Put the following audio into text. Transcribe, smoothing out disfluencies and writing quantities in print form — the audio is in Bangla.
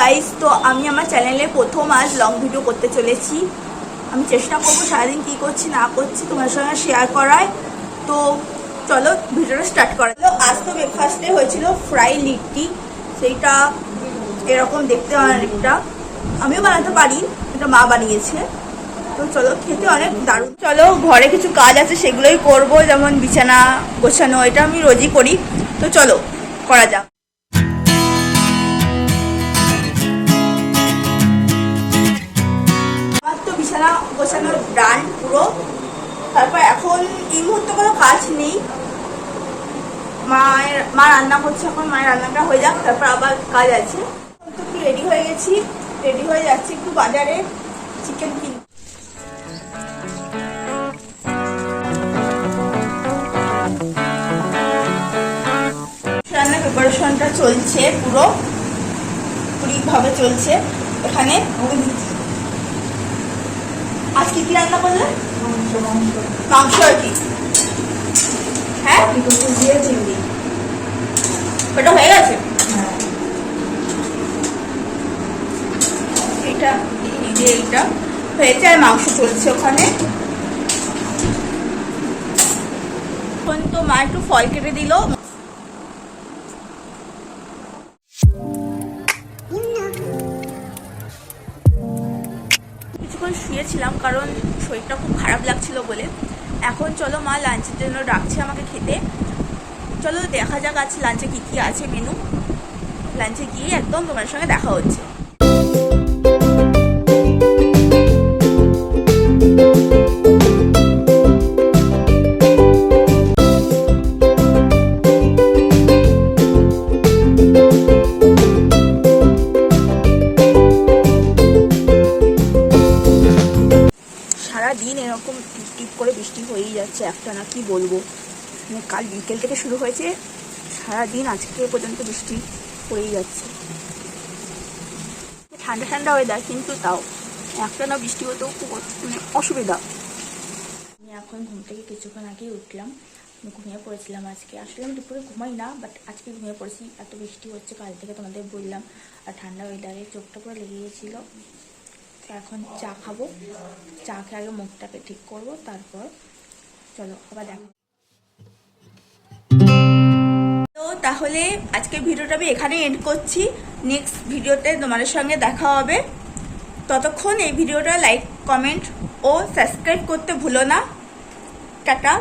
গাইস, তো আমি আমার চ্যানেলে প্রথম আজ লং ভিডিও করতে চলেছি। আমি চেষ্টা করবো সারাদিন কী করছি না করছি তোমার সঙ্গে শেয়ার করায়। তো চলো ভিডিওটা স্টার্ট করা। আজ তো ব্রেকফাস্টে হয়েছিল ফ্রাই লিট্টি, সেইটা এরকম দেখতে অনেকটা, আমিও বানাতে পারি, এটা মা বানিয়েছে। তো চলো, খেতে অনেক দারুণ। চলো, ঘরে কিছু কাজ আছে সেগুলোই করব, যেমন বিছানা গোছানো, এটা আমি রোজই করি। তো চলো করা যাক। আমার তো বিছানা গোছানোর ডান পুরো। তারপর এখন এই মুহূর্তে কোনো কাজ নেই, মা রান্না করছে, এখন মায়ের রান্নাটা হয়ে যাক, তারপর আবার কাজ আছে। তো একটু রেডি হয়ে গেছি, রেডি হয়ে যাচ্ছি একটু বাজারে চিকেন কিনতে। রান্নার প্রিপারেশনটা চলছে, পুরোপুরিভাবে চলছে এখানে। আজকে কি রান্না করলে? মাংস আর কি? হ্যাঁ, দিয়ে চিংড়ি। ওটা হয়ে গেছে। এটা এইটা হয়েছে, আর মাংস চলছে ওখানে। এখন তো মা একটু ফল কেটে দিল। কিছুক্ষণ শুয়েছিলাম কারণ শরীরটা খুব খারাপ লাগছিল বলে। এখন চলো, মা লাঞ্চের জন্য ডাকছে আমাকে খেতে। চলো দেখা যাক আজ লাঞ্চে কী কী আছে মেনু। লাঞ্চে গিয়ে একদম তোমার সঙ্গে দেখা হচ্ছে। সারাদিন এরকম টিপ টিপ করে বৃষ্টি হয়েই যাচ্ছে, একটা না কি বলবো, মানে কাল বিকেল থেকে শুরু হয়েছে, সারাদিন আজকে পর্যন্ত বৃষ্টি হয়েই যাচ্ছে। ঠান্ডা ঠান্ডা ওয়েদার, কিন্তু তাও একটা না বৃষ্টি হতেও খুব মানে অসুবিধা। আমি এখন ঘুম থেকে কিছুক্ষণ আগেই উঠলাম, ঘুমিয়ে পড়েছিলাম আজকে। আসলে আমি দুপুরে ঘুমাই না, বাট আজকে ঘুমিয়ে পড়েছি, এত বৃষ্টি হচ্ছে কাল থেকে তোমাদের বললাম, আর ঠান্ডা ওয়েদারে চোখটা পুরো লেগে গিয়েছিলো। এখন চা খাবো, চা খেয়ে আগে মুখটাকে ঠিক করবো, তারপর চলো আবার দেখো। তো তাহলে আজকের ভিডিওটা আমি এখানে এন্ড করছি। নেক্সট ভিডিওতে তোমাদের সঙ্গে দেখা হবে। ততক্ষণ এই ভিডিওটা লাইক, কমেন্ট ও সাবস্ক্রাইব করতে ভুলো না। টাটা।